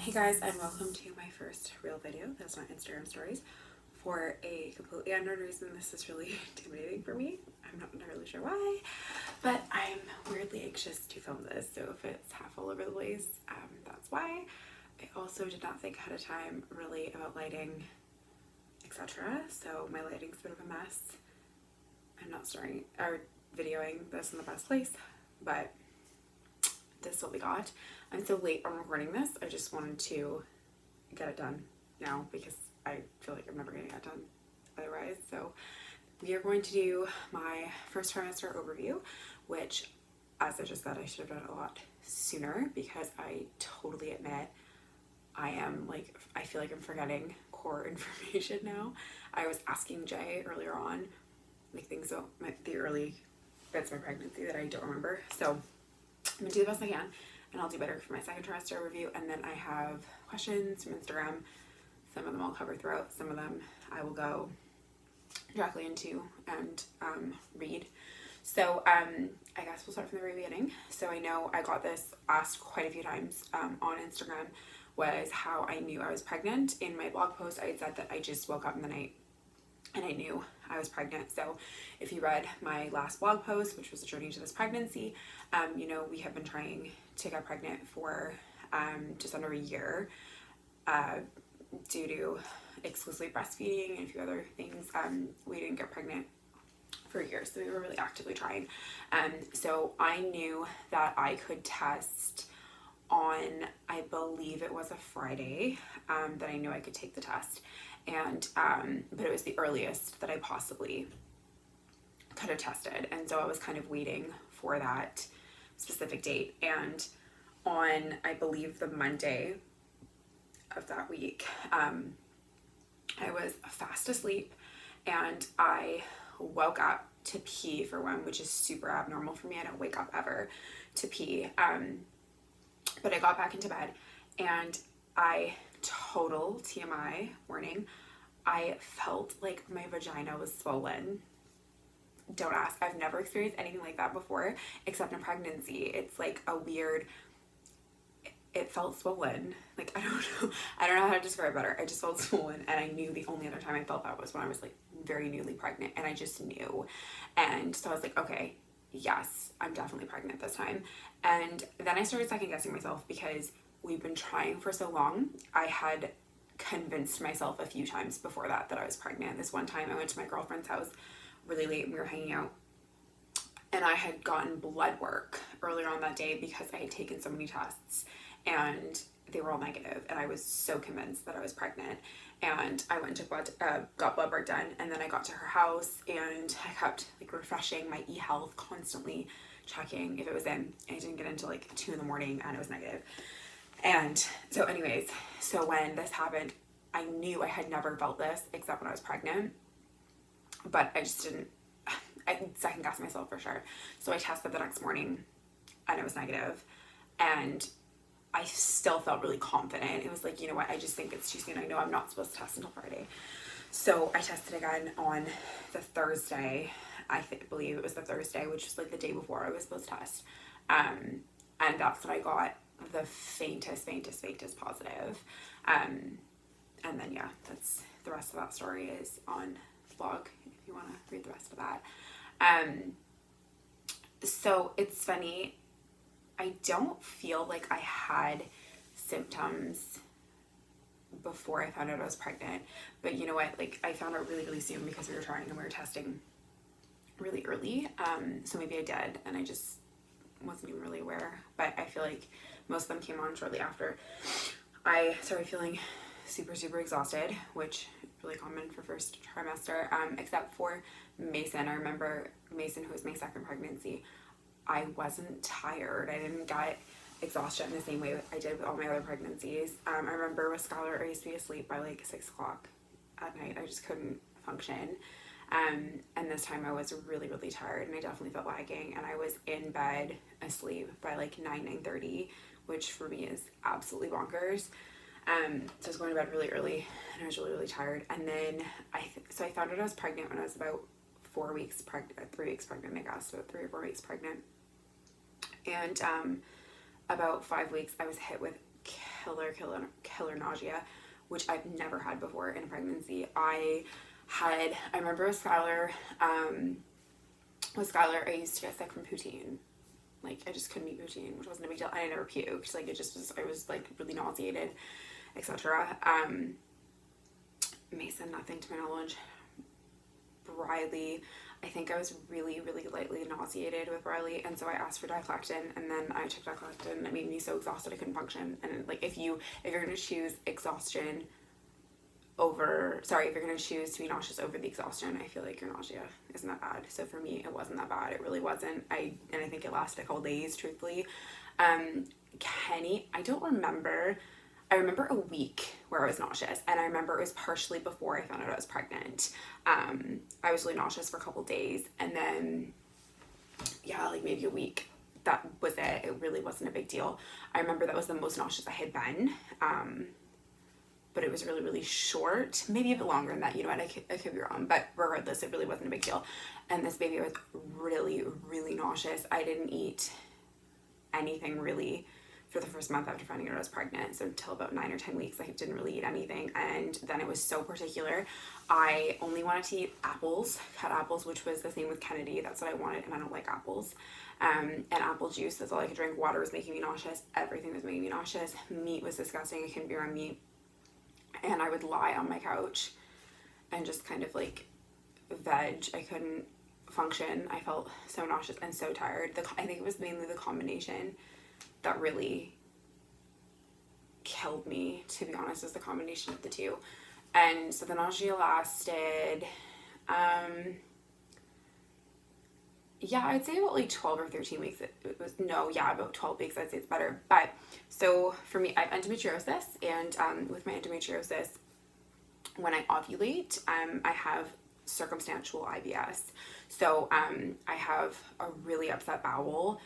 Hey guys, and welcome to my first real video that's not Instagram stories. For a completely unknown reason, this is really intimidating for me. I'm not entirely sure why, but I'm weirdly anxious to film this, so if it's half all over the place, that's why. I also did not think ahead of time really about lighting, etc. So my lighting's a bit of a mess. I'm not starting or videoing this in the best place, but this is what we got. I'm so late on recording this. I just wanted to get it done now because I feel like I'm never going to get done otherwise. So we are going to do my first trimester overview, which, as I just said, I should have done it a lot sooner because I totally admit I feel like I'm forgetting core information now. I was asking Jay earlier on, like things about the early bits of my pregnancy that I don't remember. So I'm gonna do the best I can, and I'll do better for my second trimester review. And then I have questions from Instagram. Some of them I'll cover throughout. Some of them I will go directly into and read. So I guess we'll start from the very beginning. So I know I got this asked quite a few times on Instagram, was how I knew I was pregnant. In my blog post, I had said that I just woke up in the night and I knew I was pregnant. So if you read my last blog post, which was a journey to this pregnancy, you know, we have been trying to get pregnant for just under a year due to exclusively breastfeeding and a few other things. We didn't get pregnant for years, so we were really actively trying. So I knew that I could test on, I believe it was a Friday, that I knew I could take the test. And but it was the earliest that I possibly could have tested, and so I was kind of waiting for that specific date. And on, I believe, the Monday of that week, I was fast asleep and I woke up to pee for one, which is super abnormal for me. I don't wake up ever to pee, but I got back into bed and total TMI warning, I felt like my vagina was swollen. Don't ask. I've never experienced anything like that before, except in pregnancy. It's like a weird, it felt swollen. Like, I don't know how to describe it better. I just felt swollen, and I knew the only other time I felt that was when I was like very newly pregnant, and I just knew. And so I was like, okay, yes, I'm definitely pregnant this time. And then I started second guessing myself because we've been trying for so long. I had convinced myself a few times before that I was pregnant. This one time I went to my girlfriend's house really late and we were hanging out, and I had gotten blood work earlier on that day because I had taken so many tests and they were all negative, and I was so convinced that I was pregnant. And I went to got blood work done, and then I got to her house and I kept like refreshing my eHealth, constantly checking if it was in, and I didn't get into like 2 a.m. and it was negative. And so anyways, so when this happened, I knew I had never felt this except when I was pregnant, but I just didn't, I second guessed myself for sure. So I tested the next morning and it was negative, and I still felt really confident. It was like, you know what, I just think it's too soon. I know I'm not supposed to test until Friday. So I tested again on the Thursday. Believe it was the Thursday, which was like the day before I was supposed to test. And that's when I got the faintest positive. And then yeah, that's the rest of that story is on the blog if you want to read the rest of that. So it's funny, I don't feel like I had symptoms before I found out I was pregnant, but you know what, like I found out really soon because we were trying and we were testing really early. So maybe I did and I just wasn't even really aware, but I feel like most of them came on shortly after. I started feeling super exhausted, which is really common for first trimester, except for Mason. I remember Mason, who was my second pregnancy, I wasn't tired. I didn't get exhaustion in the same way I did with all my other pregnancies. I remember with Skylar, I used to be asleep by like 6 o'clock at night. I just couldn't function. And this time I was really tired, and I definitely felt lagging, and I was in bed asleep by like 9:30, which for me is absolutely bonkers. So I was going to bed really early, and I was really tired. And then I found out I was pregnant when I was about 4 weeks pregnant, 3 weeks pregnant, I guess, so 3 or 4 weeks pregnant. And about 5 weeks, I was hit with killer nausea, which I've never had before in a pregnancy. I remember with Skylar, I used to get sick from poutine. Like, I just couldn't eat poutine, which wasn't a big deal. I never puked. Like, I was like really nauseated, etc. Mason, nothing to my knowledge. Riley, I think I was really, really lightly nauseated with Riley, and so I asked for diclactin, and then I took diclactin, and it made me so exhausted I couldn't function. And like, if you're gonna choose exhaustion if you're gonna choose to be nauseous over the exhaustion, I feel like your nausea isn't that bad. So for me, it wasn't that bad. It really wasn't. I think it lasted a couple days, truthfully. Kenny, I don't remember. I remember a week where I was nauseous, and I remember it was partially before I found out I was pregnant. I was really nauseous for a couple days, and then, yeah, like maybe a week. That was it. It really wasn't a big deal. I remember that was the most nauseous I had been, but it was really, really short. Maybe a bit longer than that. You know what? I could be wrong, but regardless, it really wasn't a big deal. And this baby was really, really nauseous. I didn't eat anything really for the first month after finding out I was pregnant. So until about 9 or 10 weeks, I didn't really eat anything. And then it was so particular. I only wanted to eat apples, cut apples, which was the same with Kennedy. That's what I wanted, and I don't like apples. And apple juice, that's all I could drink. Water was making me nauseous. Everything was making me nauseous. Meat was disgusting. I couldn't be around meat. And I would lie on my couch and just kind of like veg. I couldn't function. I felt so nauseous and so tired. I think it was mainly the combination that really killed me, to be honest, is the combination of the two. And so the nausea lasted, I'd say about like 12 or 13 weeks. About 12 weeks, I'd say it's better. But so for me, I have endometriosis, and with my endometriosis, when I ovulate, I have circumstantial IBS. So I have a really upset bowel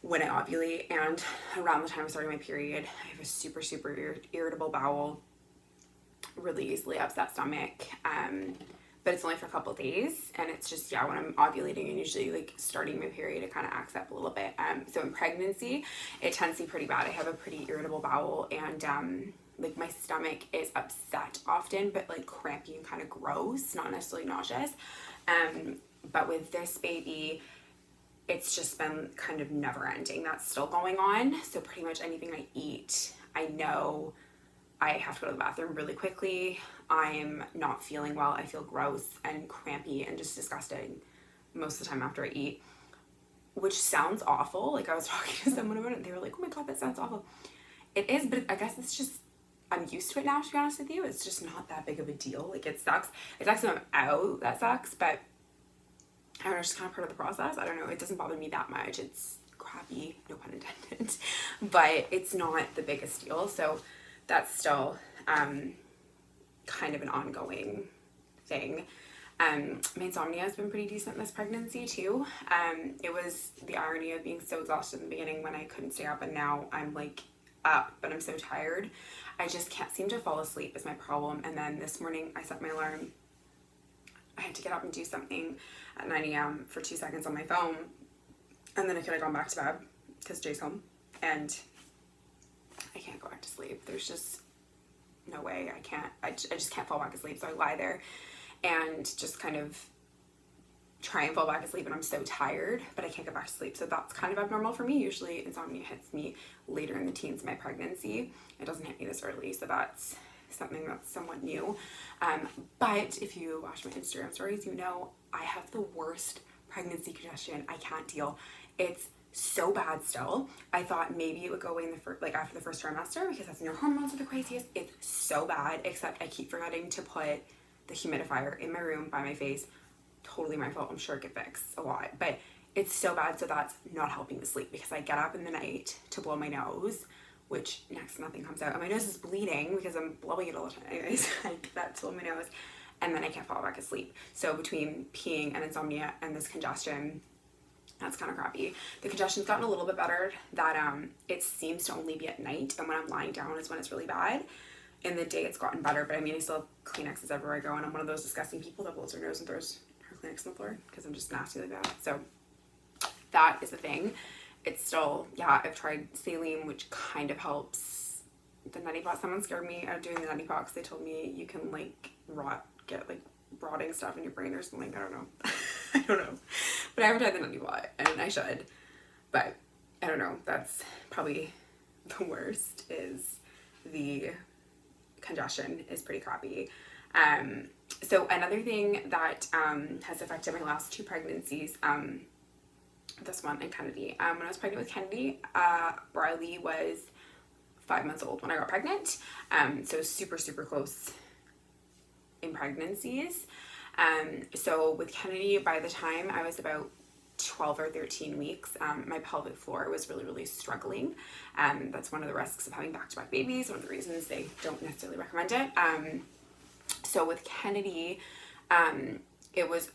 when I ovulate, and around the time of starting my period, I have a super, super irritable bowel, really easily upset stomach. But it's only for a couple of days, and it's just, when I'm ovulating and usually like starting my period, it kind of acts up a little bit. So in pregnancy, it tends to be pretty bad. I have a pretty irritable bowel, and like my stomach is upset often, but like crampy and kind of gross, not necessarily nauseous. But with this baby, it's just been kind of never ending. That's still going on. So pretty much anything I eat, I know I have to go to the bathroom really quickly. I'm not feeling well. I feel gross and crampy and just disgusting most of the time after I eat, which sounds awful. Like, I was talking to someone about it, and they were like, oh my God, that sounds awful. It is, but I guess it's just, I'm used to it now, to be honest with you. It's just not that big of a deal. Like, it sucks. It sucks when I'm out. That sucks, but I don't know, it's just kind of part of the process. I don't know. It doesn't bother me that much. It's crappy, no pun intended, but it's not the biggest deal. So that's still kind of an ongoing thing. My insomnia has been pretty decent this pregnancy too. It was the irony of being so exhausted in the beginning when I couldn't stay up, and now I'm like up, but I'm so tired. I just can't seem to fall asleep is my problem. And then this morning I set my alarm. I had to get up and do something at 9 a.m. for 2 seconds on my phone, and then I could have gone back to bed because Jay's home, and I can't go back to sleep. There's just no way. I just can't fall back asleep. So I lie there and just kind of try and fall back asleep, and I'm so tired, but I can't get back to sleep. So that's kind of abnormal for me. Usually insomnia hits me later in the teens of my pregnancy. It doesn't hit me this early, so that's something that's somewhat new. But if you watch my Instagram stories, you know I have the worst pregnancy congestion. I can't deal. It's so bad still. I thought maybe it would go away in after the first trimester, because that's when your hormones are the craziest. It's so bad, except I keep forgetting to put the humidifier in my room by my face. Totally my fault. I'm sure it could fix a lot, but it's so bad. So that's not helping me sleep, because I get up in the night to blow my nose, which next to nothing comes out, and my nose is bleeding because I'm blowing it all the time. Anyways, that's blowing my nose, and then I can't fall back asleep. So between peeing and insomnia and this congestion, that's kind of crappy. The congestion's gotten a little bit better. That it seems to only be at night, and when I'm lying down is when it's really bad. In the day it's gotten better, but I mean, I still have Kleenexes everywhere I go, and I'm one of those disgusting people that blows her nose and throws her Kleenex on the floor because I'm just nasty like that. So that is the thing. It's still, I've tried saline, which kind of helps the neti pot. Someone scared me out of doing the neti pot because they told me you can like get like rotting stuff in your brain or something. I don't know. I don't know. But I haven't tried the neti pot, and I should. But I don't know. That's probably the worst. Is the congestion is pretty crappy. So another thing that has affected my last 2 pregnancies, this one and Kennedy. When I was pregnant with Kennedy, Briley was 5 months old when I got pregnant. So super, super close in pregnancies. So with Kennedy, by the time I was about 12 or 13 weeks, my pelvic floor was really, really struggling. That's one of the risks of having back-to-back babies, one of the reasons they don't necessarily recommend it. So with Kennedy, it was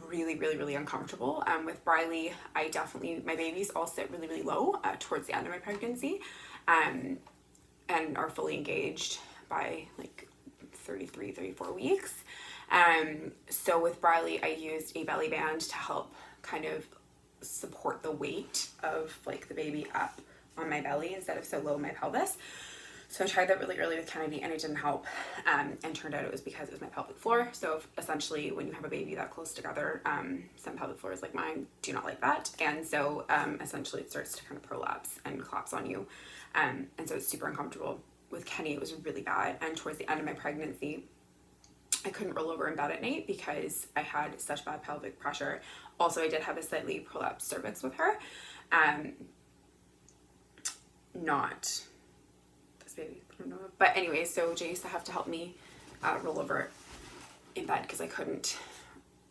really, really, really uncomfortable. With Briley, my babies all sit really, really low towards the end of my pregnancy, and are fully engaged by like 33, 34 weeks. So with Briley, I used a belly band to help kind of support the weight of like the baby up on my belly instead of so low in my pelvis. So I tried that really early with Kennedy and it didn't help, and turned out it was because it was my pelvic floor. So essentially when you have a baby that close together, some pelvic floors like mine do not like that, and so essentially it starts to kind of prolapse and collapse on you, and so it's super uncomfortable. With Kenny it was really bad, and towards the end of my pregnancy I couldn't roll over in bed at night because I had such bad pelvic pressure. Also, I did have a slightly prolapsed cervix with her. Not this baby, I don't know. But anyway, so Jay used to have to help me roll over in bed because I couldn't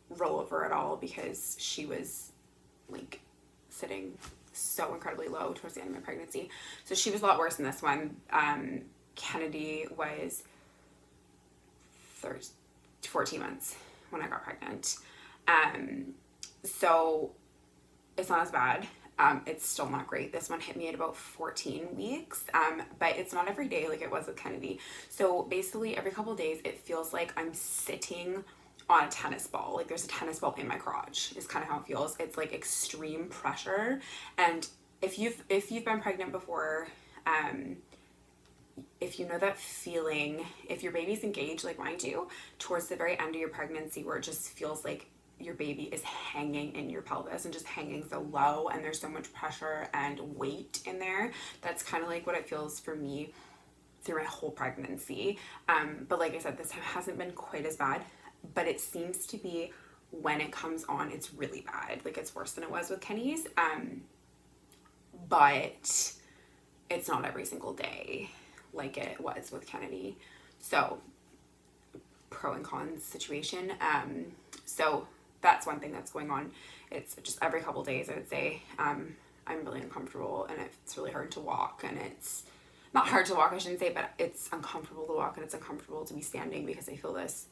roll over at all because she was like sitting so incredibly low towards the end of my pregnancy. So she was a lot worse than this one. Kennedy was 14 months when I got pregnant. So it's not as bad. It's still not great. This one hit me at about 14 weeks, but it's not every day like it was with Kennedy. So basically every couple of days it feels like I'm sitting on a tennis ball. Like there's a tennis ball in my crotch is kind of how it feels. It's like extreme pressure. And if you've been pregnant before, if you know that feeling, if your baby's engaged like mine do, towards the very end of your pregnancy where it just feels like your baby is hanging in your pelvis and just hanging so low and there's so much pressure and weight in there, that's kind of like what it feels for me through my whole pregnancy. But like I said, this time hasn't been quite as bad, but it seems to be when it comes on, it's really bad. Like it's worse than it was with Kenny's. But it's not every single day like it was with Kennedy. So pro and cons situation. So that's one thing that's going on. It's just every couple days I would say I'm really uncomfortable and it's really hard to walk, and it's not hard to walk I shouldn't say, but it's uncomfortable to walk and it's uncomfortable to be standing because I feel this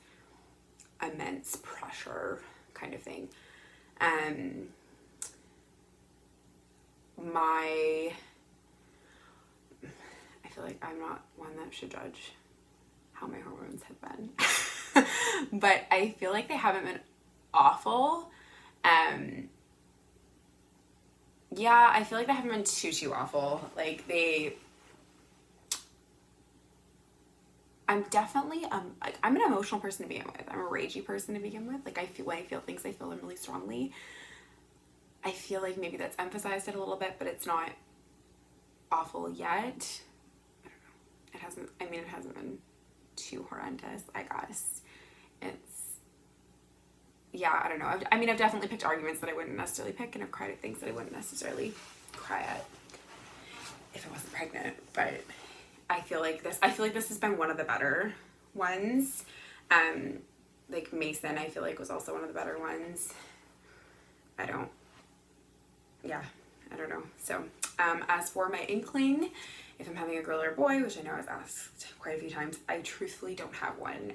immense pressure kind of thing. I feel like I'm not one that should judge how my hormones have been. But I feel like they haven't been awful. Yeah, I feel like they haven't been too awful. Like I'm definitely like I'm an emotional person to begin with. I'm a ragey person to begin with. Like when I feel things, I feel them really strongly. I feel like maybe that's emphasized it a little bit, but it's not awful yet. I don't know. It hasn't been too horrendous, I guess. I don't know. I've definitely picked arguments that I wouldn't necessarily pick, and I've cried at things that I wouldn't necessarily cry at if I wasn't pregnant. But I feel like this has been one of the better ones. Like Mason, I feel like was also one of the better ones. I don't know. So, as for my inkling, if I'm having a girl or a boy, which I know I was asked quite a few times, I truthfully don't have one.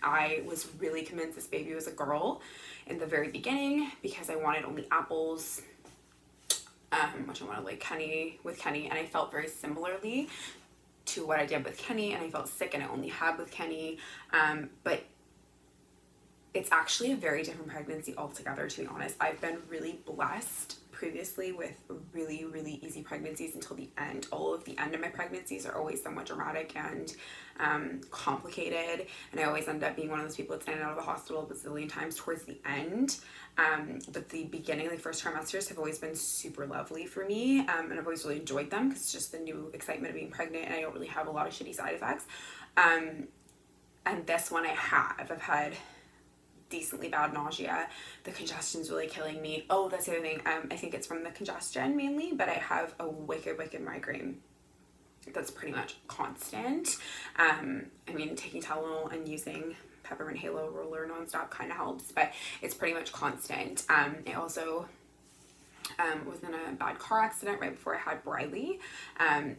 I was really convinced this baby was a girl in the very beginning because I wanted only apples, which I wanted like with Kenny, and I felt very similarly to what I did with Kenny, and I felt sick and I only had with Kenny, but it's actually a very different pregnancy altogether, to be honest. I've been really blessed previously with really, really easy pregnancies until the end. All of the end of my pregnancies are always somewhat dramatic and complicated, and I always end up being one of those people that's in and out of the hospital a bazillion times towards the end. But the beginning, like first trimesters, have always been super lovely for me, and I've always really enjoyed them because it's just the new excitement of being pregnant, and I don't really have a lot of shitty side effects. And this one I've had decently bad nausea. The congestion's really killing me. Oh, that's the other thing. I think it's from the congestion mainly, but I have a wicked migraine that's pretty much constant. I mean, taking Tylenol and using peppermint halo roller nonstop kind of helps, but it's pretty much constant. I also was in a bad car accident right before I had Briley, and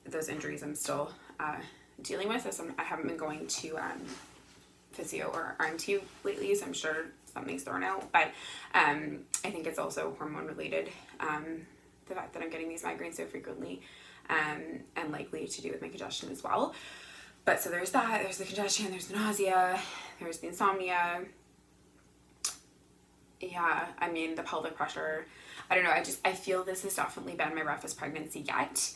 those injuries I'm still dealing with. So I haven't been going to physio or RMT lately, so I'm sure something's thrown out, but I think it's also hormone related, the fact that I'm getting these migraines so frequently, and likely to do with my congestion as well. But so there's that, there's the congestion, there's the nausea, there's the insomnia. Yeah, I mean, the pelvic pressure, I don't know, I feel this has definitely been my roughest pregnancy yet.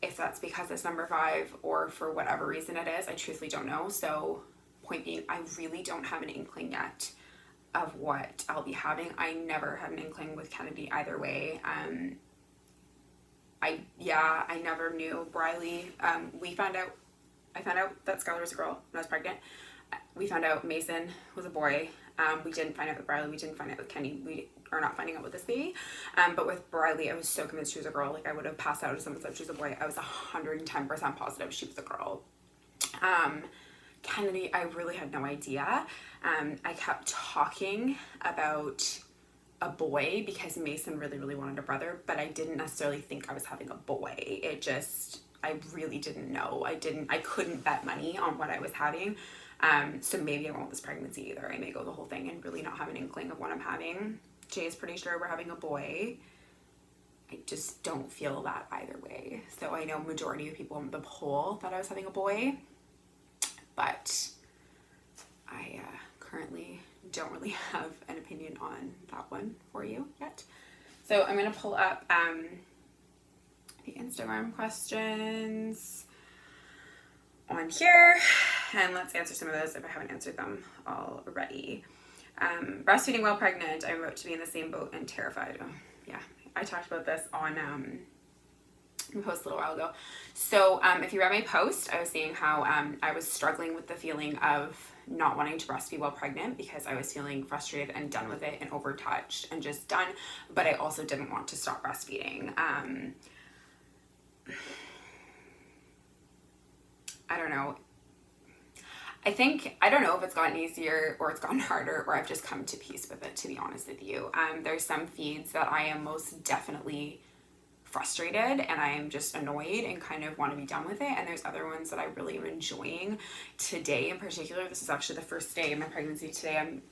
If that's because it's number 5 or for whatever reason it is, I truthfully don't know. So point being, I really don't have an inkling yet of what I'll be having. I never had an inkling with Kennedy either way. I never knew Briley. I found out that Skylar was a girl when I was pregnant. We found out Mason was a boy. We didn't find out with Briley. We didn't find out with Kenny. We are not finding out with this baby. But with Briley, I was so convinced she was a girl. Like, I would have passed out if someone said she was a boy. I was 110% positive she was a girl. Kennedy, I really had no idea. I kept talking about a boy because Mason really, really wanted a brother, but I didn't necessarily think I was having a boy. I really didn't know. I couldn't bet money on what I was having. So maybe I won't this pregnancy either. I may go the whole thing and really not have an inkling of what I'm having. Jay is pretty sure we're having a boy. I just don't feel that either way. So I know majority of people in the poll thought I was having a boy, but I currently don't really have an opinion on that one for you yet. So I'm going to pull up the Instagram questions on here, and let's answer some of those if I haven't answered them already. Breastfeeding while pregnant. I'm about to be in the same boat and terrified. Oh, yeah, I talked about this on my post a little while ago. So if you read my post, I was saying how I was struggling with the feeling of not wanting to breastfeed while pregnant because I was feeling frustrated and done with it and overtouched and just done, but I also didn't want to stop breastfeeding. I don't know. I don't know if it's gotten easier or it's gotten harder or I've just come to peace with it, to be honest with you. There's some feeds that I am most definitely frustrated and I am just annoyed and kind of want to be done with it. And there's other ones that I really am enjoying. Today in particular, this is actually the first day of my pregnancy. Today I'm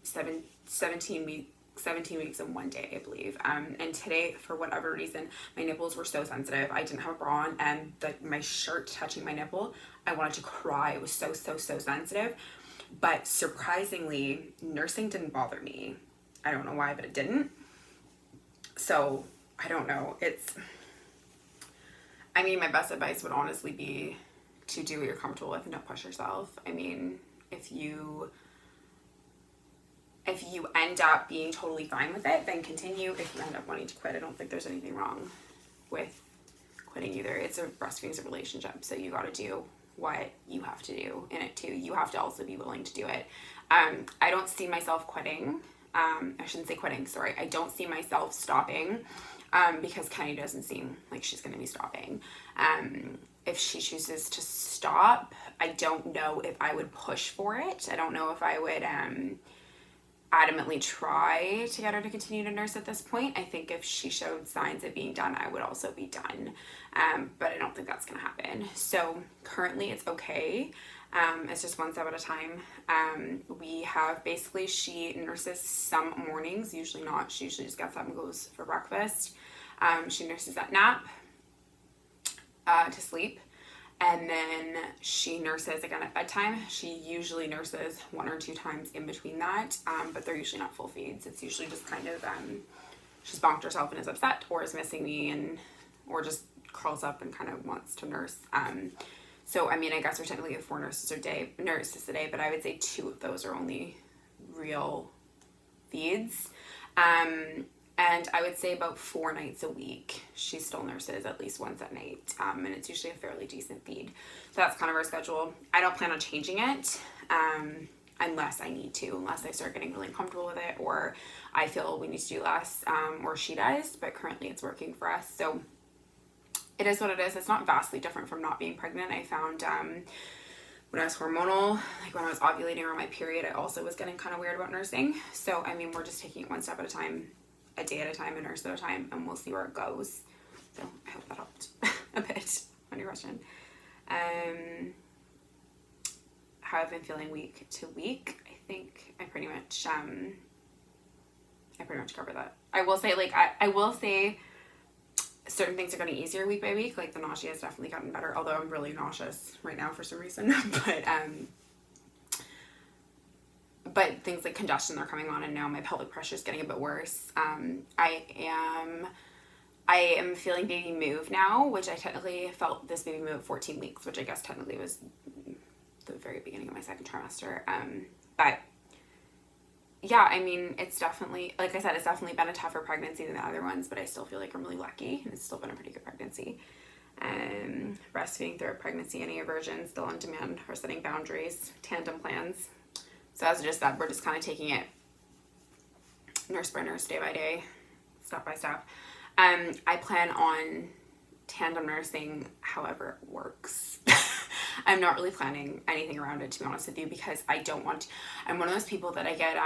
17 weeks and 1 day, I believe. And today, for whatever reason, my nipples were so sensitive. I didn't have a bra on, and my shirt touching my nipple, I wanted to cry. It was so sensitive. But surprisingly, nursing didn't bother me. I don't know why, but it didn't. So I don't know. I mean, my best advice would honestly be to do what you're comfortable with and don't push yourself. I mean, if you end up being totally fine with it, then continue. If you end up wanting to quit, I don't think there's anything wrong with quitting either. Breastfeeding is a relationship, so you got to do what you have to do in it too. You have to also be willing to do it. I don't see myself quitting. I shouldn't say quitting, sorry. I don't see myself stopping because Kenny doesn't seem like she's going to be stopping. If she chooses to stop, I don't know if I would push for it. I don't know if I would adamantly try to get her to continue to nurse at this point. I think if she showed signs of being done, I would also be done. But I don't think that's going to happen. So currently it's okay. It's just one step at a time. We have basically, she nurses some mornings, usually not. She usually just gets up and goes for breakfast. She nurses at nap to sleep. And then she nurses again at bedtime. She usually nurses 1 or 2 times in between that, but they're usually not full feeds. It's usually just kind of, she's bonked herself and is upset, or is missing me, or just curls up and kind of wants to nurse. So, I mean, I guess we're technically at 4 nurses a day, but I would say 2 of those are only real feeds. And I would say about 4 nights a week, she still nurses at least once at night. And it's usually a fairly decent feed. So that's kind of our schedule. I don't plan on changing it unless I need to, unless I start getting really uncomfortable with it, or I feel we need to do less, or she does. But currently it's working for us. So it is what it is. It's not vastly different from not being pregnant. I found when I was hormonal, like when I was ovulating or on my period, I also was getting kind of weird about nursing. So, I mean, we're just taking it one step at a time, a day at a time, a nurse at a time, and we'll see where it goes. So I hope that helped a bit on your question. How I've been feeling week to week, I think I pretty much covered that. I will say, like, I will say certain things are getting easier week by week. Like the nausea has definitely gotten better, although I'm really nauseous right now for some reason. But things like congestion are coming on, and now my pelvic pressure is getting a bit worse. I am feeling baby move now, which I technically felt this baby move at 14 weeks, which I guess technically was the very beginning of my 2nd trimester. But yeah, I mean, it's definitely, like I said, it's definitely been a tougher pregnancy than the other ones, but I still feel like I'm really lucky, and it's still been a pretty good pregnancy. Breastfeeding through a pregnancy, any aversion, still on demand, or setting boundaries, tandem plans. So as I just said, we're just kind of taking it nurse by nurse, day by day, step by step. I plan on tandem nursing however it works. I'm not really planning anything around it, to be honest with you, because I'm one of those people that I get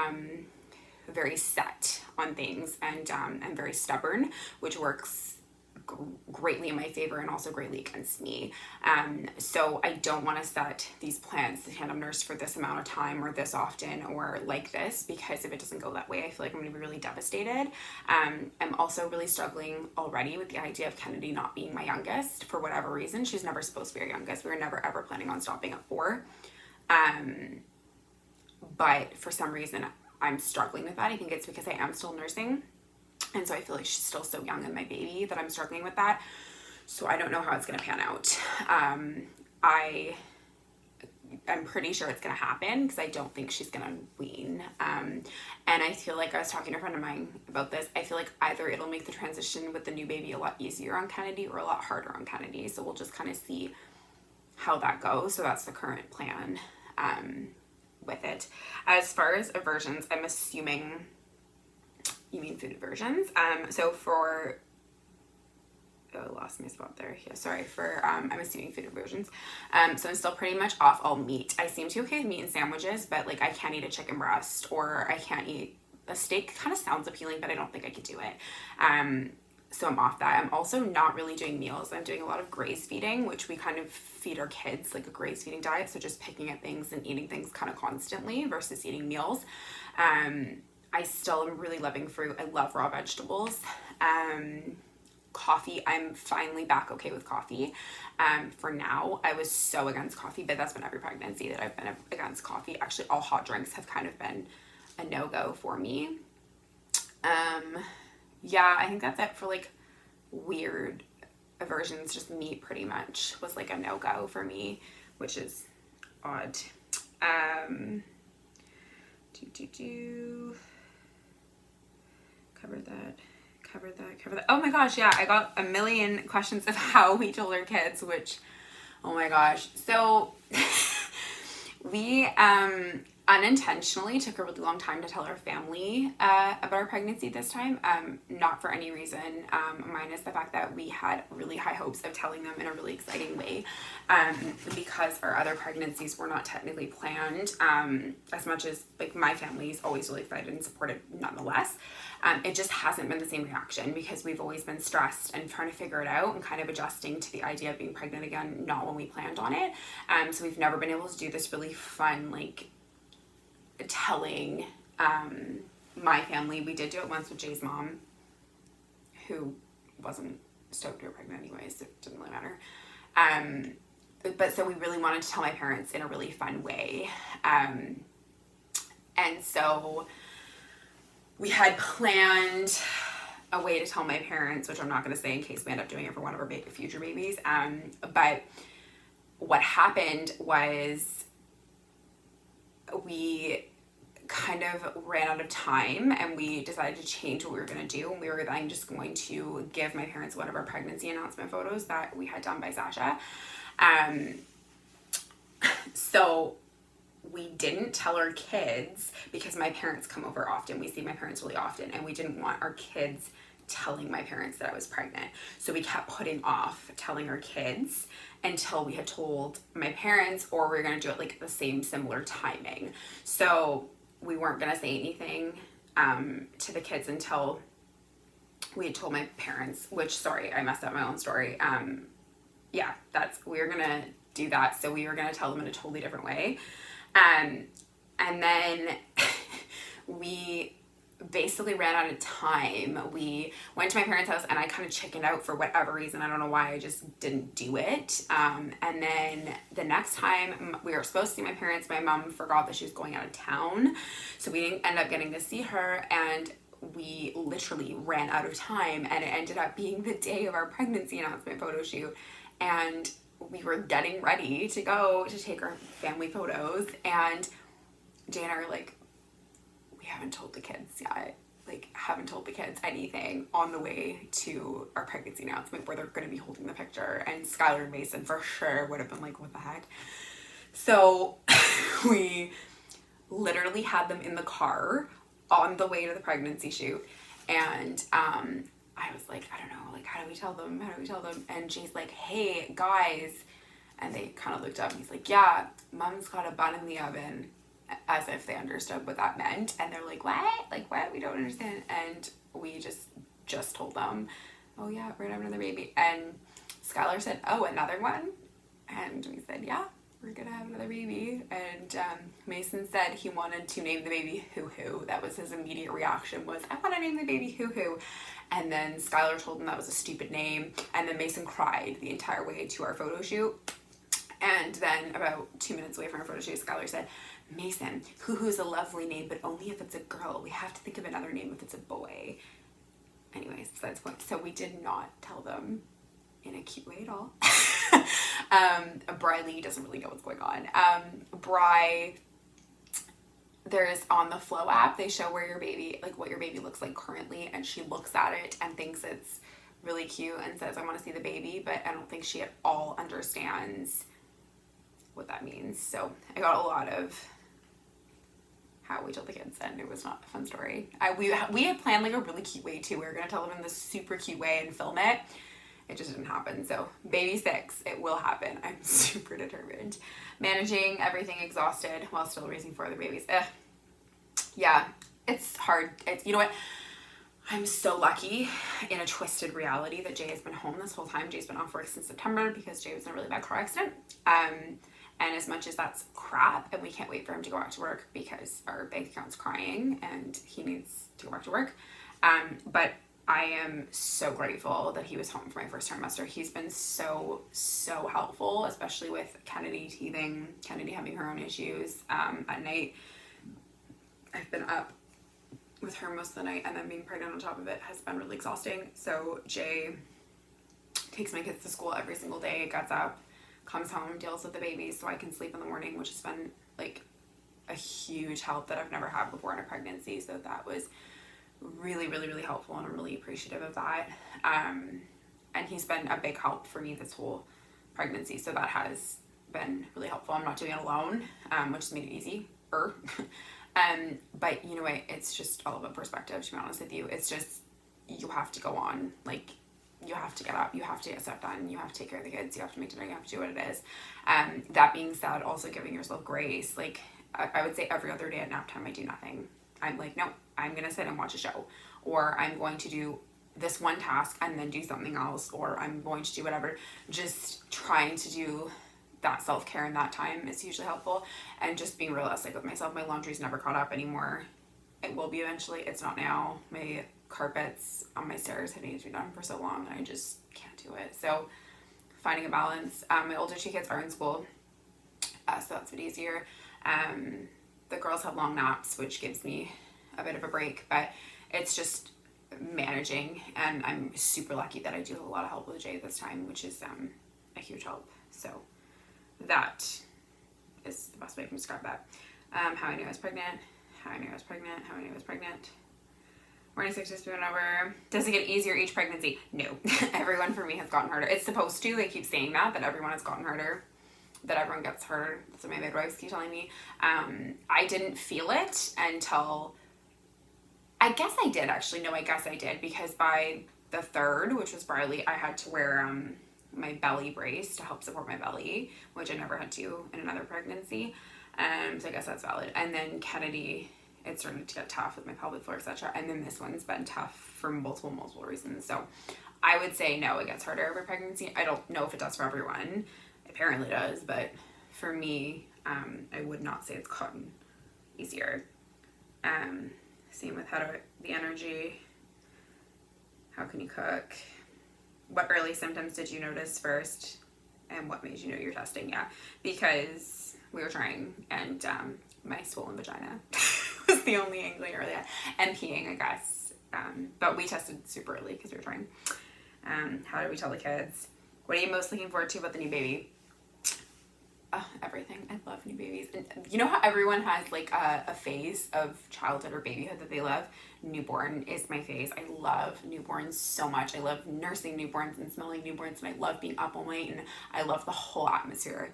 very set on things, and I'm very stubborn, which works greatly in my favor and also greatly against me. So I don't want to set these plans to tandem nurse for this amount of time, or this often, or like this, because if it doesn't go that way, I feel like I'm going to be really devastated. I'm also really struggling already with the idea of Kennedy not being my youngest for whatever reason. She's never supposed to be our youngest. We were never ever planning on stopping at 4. But for some reason I'm struggling with that. I think it's because I am still nursing. And so I feel like she's still so young and my baby that I'm struggling with that. So I don't know how it's going to pan out. I'm pretty sure it's going to happen, because I don't think she's going to wean. And I feel like, I was talking to a friend of mine about this, I feel like either it'll make the transition with the new baby a lot easier on Kennedy, or a lot harder on Kennedy. So we'll just kind of see how that goes. So that's the current plan with it. As far as aversions, I'm assuming you mean food aversions. So for, I lost my spot there. Yeah, sorry. I'm assuming food aversions. So I'm still pretty much off all meat. I seem to be okay with meat and sandwiches, but like I can't eat a chicken breast, or I can't eat a steak. Kind of sounds appealing, but I don't think I could do it. So I'm off that. I'm also not really doing meals. I'm doing a lot of graze feeding, which we kind of feed our kids like a graze feeding diet. So just picking at things and eating things kind of constantly versus eating meals. I still am really loving fruit. I love raw vegetables. Coffee, I'm finally back okay with coffee. For now, I was so against coffee, but that's been every pregnancy that I've been against coffee. Actually, all hot drinks have kind of been a no-go for me. Yeah, I think that's it for like weird aversions. Just meat pretty much was like a no-go for me, which is odd. Covered that. Oh my gosh, yeah, I got a million questions of how we told our kids, which, oh my gosh. So we unintentionally took a really long time to tell our family about our pregnancy this time. Not for any reason, minus the fact that we had really high hopes of telling them in a really exciting way, because our other pregnancies were not technically planned, as much as like my family is always really excited and supportive nonetheless. It just hasn't been the same reaction, because we've always been stressed and trying to figure it out and kind of adjusting to the idea of being pregnant again, not when we planned on it. So we've never been able to do this really fun, like, telling my family. We did do it once with Jay's mom, who wasn't stoked we were pregnant anyways, so it didn't really matter. but so we really wanted to tell my parents in a really fun way. And so we had planned a way to tell my parents, which I'm not going to say in case we end up doing it for one of our future babies. But what happened was we kind of ran out of time, and we decided to change what we were going to do. And we were then just going to give my parents one of our pregnancy announcement photos that we had done by Sasha. So we didn't tell our kids, because my parents come over often. We see my parents really often, and we didn't want our kids telling my parents that I was pregnant. So we kept putting off telling our kids until we had told my parents, or we were going to do it like the same similar timing. So we weren't going to say anything to the kids until we had told my parents, which, sorry, I messed up my own story. Yeah, we were going to do that. So we were going to tell them in a totally different way. And then we basically ran out of time. We went to my parents' house, and I kind of chickened out for whatever reason. I don't know why, I just didn't do it. And then the next time we were supposed to see my parents, my mom forgot that she was going out of town. So we didn't end up getting to see her, and we literally ran out of time, and it ended up being the day of our pregnancy announcement photo shoot. And we were getting ready to go to take our family photos, and Jay and I are like, we haven't told the kids yet, like haven't told the kids anything on the way to our pregnancy announcement where they're going to be holding the picture. And Skylar and Mason for sure would have been like, what the heck? So we literally had them in the car on the way to the pregnancy shoot. And I was like, I don't know, like, how do we tell them? And Jay's like, hey, guys. And they kind of looked up, and he's like, yeah, Mom's got a bun in the oven, as if they understood what that meant. And they're like, what? Like, what? We don't understand. And we just told them, oh, yeah, we're going to have another baby. And Skylar said, oh, another one? And we said, yeah, we're going to have another baby. And Mason said he wanted to name the baby Hoo Hoo. That was his immediate reaction, was, I want to name the baby Hoo Hoo. And then Skylar told him that was a stupid name. And then Mason cried the entire way to our photo shoot. And then about 2 minutes away from our photo shoot, Skylar said, Mason, Hoo Hoo's a lovely name, but only if it's a girl. We have to think of another name if it's a boy. Anyways, besides the point. So we did not tell them in a cute way at all. Briley doesn't really know what's going on. Bri, there's on the Flow app, they show where your baby, like what your baby looks like currently, and she looks at it and thinks it's really cute and says, I want to see the baby, but I don't think she at all understands what that means. So I got a lot of how we told the kids, and it was not a fun story. We had planned like a really cute way too. We were going to tell them in this super cute way and film it. It just didn't happen. So baby 6, it will happen. I'm super determined. Managing everything exhausted while still raising 4 other babies. Yeah, it's hard. You know what? I'm so lucky in a twisted reality that Jay has been home this whole time. Jay's been off work since September because Jay was in a really bad car accident. And as much as that's crap, and we can't wait for him to go back to work because our bank account's crying and he needs to go back to work. But I am so grateful that he was home for my first trimester. He's been so helpful, especially with Kennedy teething, Kennedy having her own issues at night. I've been up with her most of the night, and then being pregnant on top of it has been really exhausting. So Jay takes my kids to school every single day, gets up, comes home, deals with the babies so I can sleep in the morning, which has been like a huge help that I've never had before in a pregnancy. So that was really helpful, and I'm really appreciative of that. And he's been a big help for me this whole pregnancy, so that has been really helpful. I'm not doing it alone, which has made it easier. But you know what, it's just all about perspective, to be honest with you. It's just, you have to go on, like, you have to get up, you have to get stuff done, you have to take care of the kids, you have to make dinner, you have to do what it is. That being said, also giving yourself grace. Like, I would say every other day at nap time I do nothing. I'm like, no, I'm gonna sit and watch a show, or I'm going to do this one task and then do something else, or I'm going to do whatever. Just trying to do that self-care in that time is hugely helpful, and just being realistic with myself. My laundry's never caught up anymore. It will be eventually. It's not now. My carpets on my stairs have needed to be done for so long, and I just can't do it. So finding a balance. My older 2 kids are in school, so that's a bit easier. The girls have long naps, which gives me a bit of a break, but it's just managing, and I'm super lucky that I do have a lot of help with Jay this time, which is a huge help. So that is the best way I can describe that. How I knew I was pregnant, how I knew I was pregnant, how I knew I was pregnant. Morning sickness been over. Does it get easier each pregnancy? No. Everyone for me has gotten harder. It's supposed to. They keep saying that everyone has gotten harder, that everyone gets harder. That's what my midwives keep telling me. I didn't feel it until, I guess I did actually. No, I guess I did, because by the 3rd, which was barley, I had to wear my belly brace to help support my belly, which I never had to in another pregnancy. So I guess that's valid. And then Kennedy, it started to get tough with my pelvic floor, etc. And then this one's been tough for multiple reasons. So I would say no, it gets harder every pregnancy. I don't know if it does for everyone. Apparently it does, but for me, I would not say it's gotten easier. Same with the energy. How can you cook? What early symptoms did you notice first? And what made you know you're testing? Yeah, because we were trying, and my swollen vagina was the only inkling early on. And peeing, I guess. But we tested super early because we were trying. How did we tell the kids? What are you most looking forward to about the new baby? Everything. I love new babies. And you know how everyone has like a phase of childhood or babyhood that they love? Newborn is my phase. I love newborns so much. I love nursing newborns and smelling newborns, and I love being up all night, and I love the whole atmosphere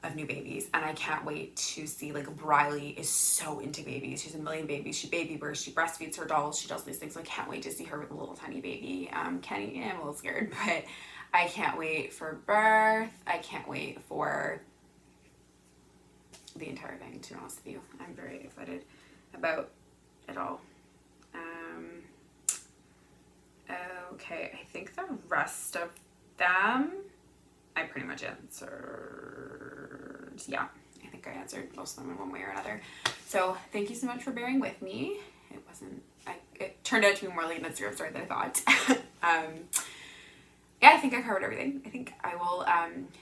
of new babies. And I can't wait to see, like, Briley is so into babies. She's a million babies. She baby births. She breastfeeds her dolls. She does these things. So I can't wait to see her with a little tiny baby. Kenny, I'm a little scared, but I can't wait for birth. I can't wait for the entire thing, to be honest with you. I'm very excited about it all. Okay, I think the rest of them I pretty much answered. Yeah, I think I answered most of them in one way or another. So thank you so much for bearing with me. It turned out to be more like an Instagram story than I thought. Yeah, I think I covered everything. I think I will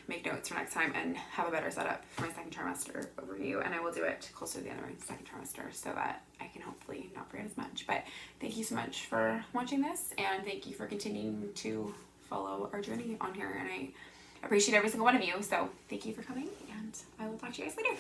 make notes for next time and have a better setup for my 2nd trimester overview, and I will do it closer to the end of my 2nd trimester so that I can hopefully not forget as much. But thank you so much for watching this, and thank you for continuing to follow our journey on here, and I appreciate every single one of you. So thank you for coming, and I will talk to you guys later.